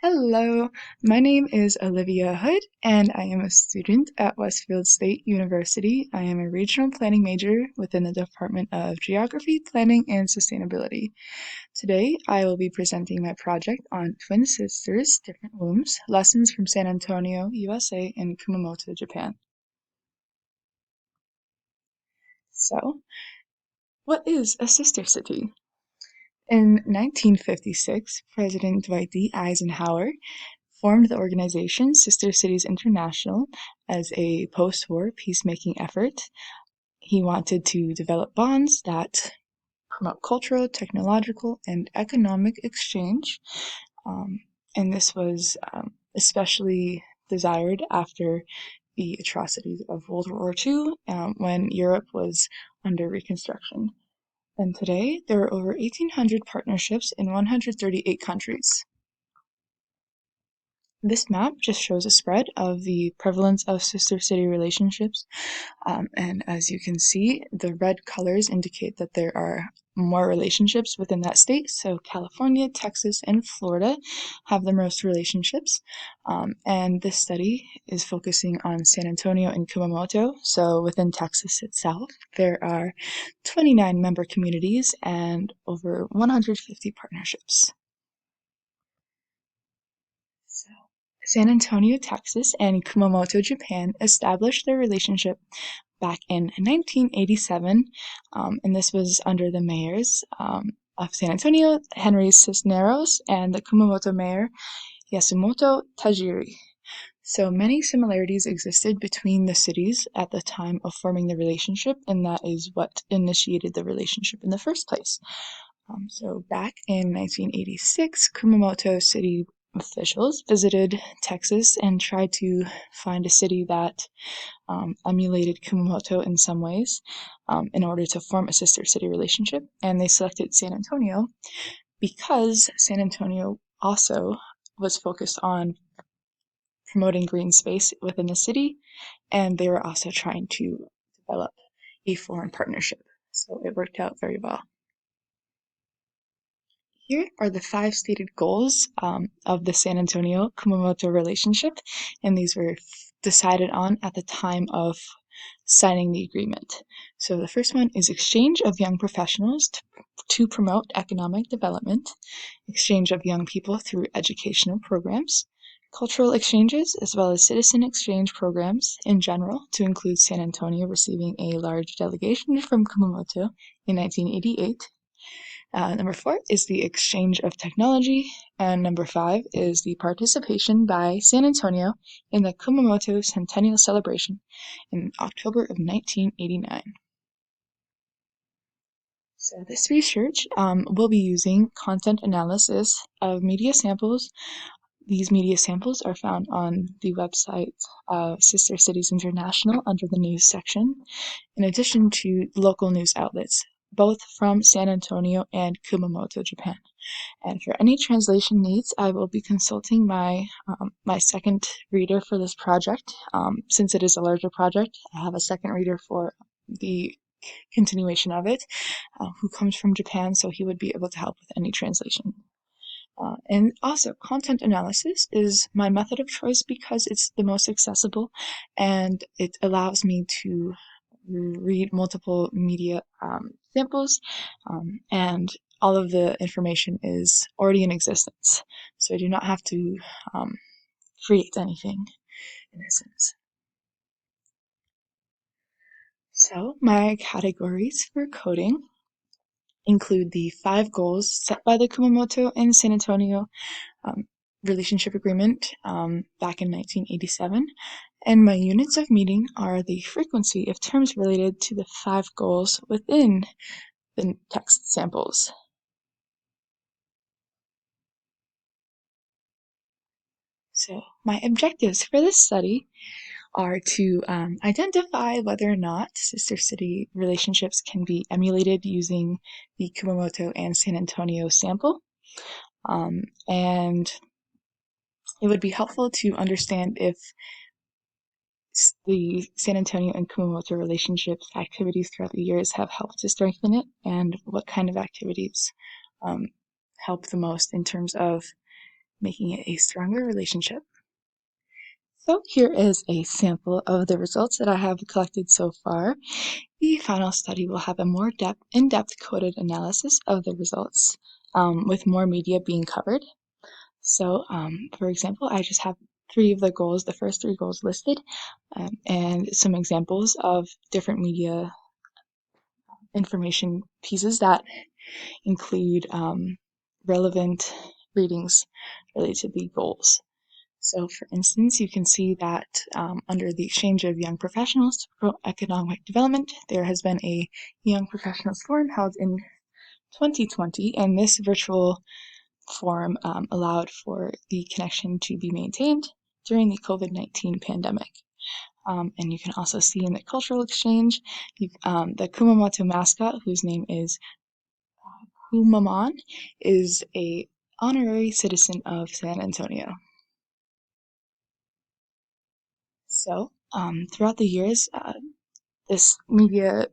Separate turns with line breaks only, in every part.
Hello, my name is Olivia Hood, and I am a student at Westfield State University. I am a regional planning major within the Department of Geography, Planning, and Sustainability. Today, I will be presenting my project on Twin Sisters, Different Wombs, Lessons from San Antonio, USA, and Kumamoto, Japan. So, what is a sister city? In 1956, President Dwight D. Eisenhower formed the organization Sister Cities International as a post-war peacemaking effort. He wanted to develop bonds that promote cultural, technological, and economic exchange. Um, and this was especially desired after the atrocities of World War II, when Europe was under reconstruction. And today, there are over 1,800 partnerships in 138 countries. This map just shows a spread of the prevalence of sister city relationships. And as you can see, the red colors indicate that there are more relationships within that state. So California, Texas, and Florida have the most relationships. And this study is focusing on San Antonio and Kumamoto. So within Texas itself, there are 29 member communities and over 150 partnerships. So, San Antonio, Texas, and Kumamoto, Japan established their relationship back in 1987, and this was under the mayors of San Antonio, Henry Cisneros, and the Kumamoto mayor, Yasumoto Tajiri. So many similarities existed between the cities at the time of forming the relationship, and that is what initiated the relationship in the first place. So back in 1986, Kumamoto city officials visited Texas and tried to find a city that emulated Kumamoto in some ways, in order to form a sister city relationship. And they selected San Antonio because San Antonio also was focused on promoting green space within the city, and they were also trying to develop a foreign partnership. So it worked out very well. Here are the 5 stated goals of the San Antonio-Kumamoto relationship, and these were decided on at the time of signing the agreement. So the first one is exchange of young professionals to promote economic development, exchange of young people through educational programs, cultural exchanges, as well as citizen exchange programs in general, to include San Antonio receiving a large delegation from Kumamoto in 1988. Number 4 is the exchange of technology, and number 5 is the participation by San Antonio in the Kumamoto Centennial Celebration in October of 1989. So this research will be using content analysis of media samples. These media samples are found on the website of Sister Cities International under the news section, in addition to local news outlets, both from San Antonio and Kumamoto, Japan. And for any translation needs, I will be consulting my second reader for this project. Since it is a larger project, I have a second reader for the continuation of it, who comes from Japan, so he would be able to help with any translation. And also, content analysis is my method of choice because it's the most accessible, and it allows me to read multiple media samples, and all of the information is already in existence. So I do not have to create anything in a sense. So my categories for coding include the 5 goals set by the Kumamoto and San Antonio relationship agreement back in 1987, and my units of meaning are the frequency of terms related to the 5 goals within the text samples. So my objectives for this study are to identify whether or not sister city relationships can be emulated using the Kumamoto and San Antonio sample. And it would be helpful to understand if the San Antonio and Kumamoto relationships activities throughout the years have helped to strengthen it, and what kind of activities help the most in terms of making it a stronger relationship. So here is a sample of the results that I have collected so far. The final study will have a more in-depth coded analysis of the results, with more media being covered. So, for example, I just have the first three goals listed, and some examples of different media information pieces that include relevant readings related to the goals. So, for instance, you can see that under the exchange of young professionals to promote economic development, there has been a Young Professionals Forum held in 2020, and this virtual forum allowed for the connection to be maintained during the COVID-19 pandemic. And you can also see in the cultural exchange, the Kumamoto mascot, whose name is Kumamon, is a honorary citizen of San Antonio. So, throughout the years, this media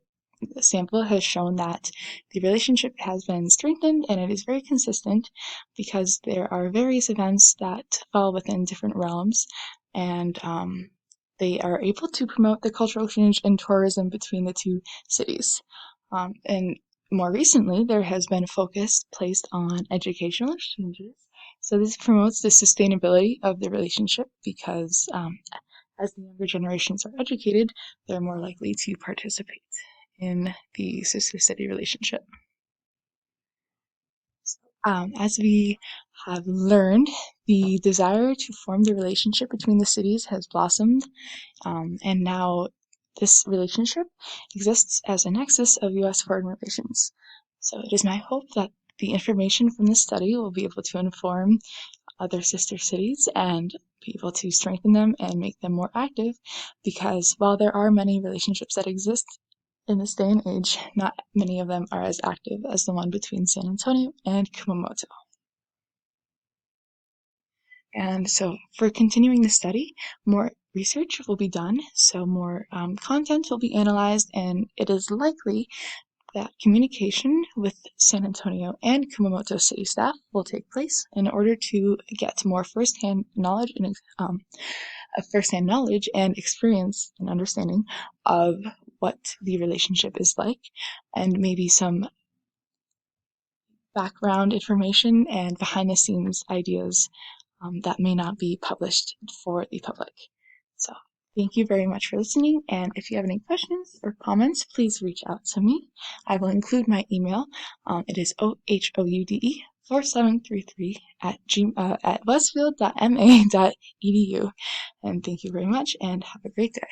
sample has shown that the relationship has been strengthened and it is very consistent because there are various events that fall within different realms, and they are able to promote the cultural exchange and tourism between the two cities. And more recently, there has been a focus placed on educational exchanges. So this promotes the sustainability of the relationship because as the younger generations are educated, they're more likely to participate in the sister-city relationship. As we have learned, the desire to form the relationship between the cities has blossomed, and now this relationship exists as a nexus of U.S. foreign relations. So it is my hope that the information from this study will be able to inform other sister cities and be able to strengthen them and make them more active, because while there are many relationships that exist in this day and age, not many of them are as active as the one between San Antonio and Kumamoto. And so for continuing the study, more research will be done, so more content will be analyzed, and it is likely that communication with San Antonio and Kumamoto city staff will take place in order to get more firsthand knowledge and experience and understanding of what the relationship is like, and maybe some background information and behind the scenes ideas that may not be published for the public. So thank you very much for listening, and if you have any questions or comments, please reach out to me. I will include my email. It is ohoude4733 at westfield.ma.edu. And thank you very much, and have a great day.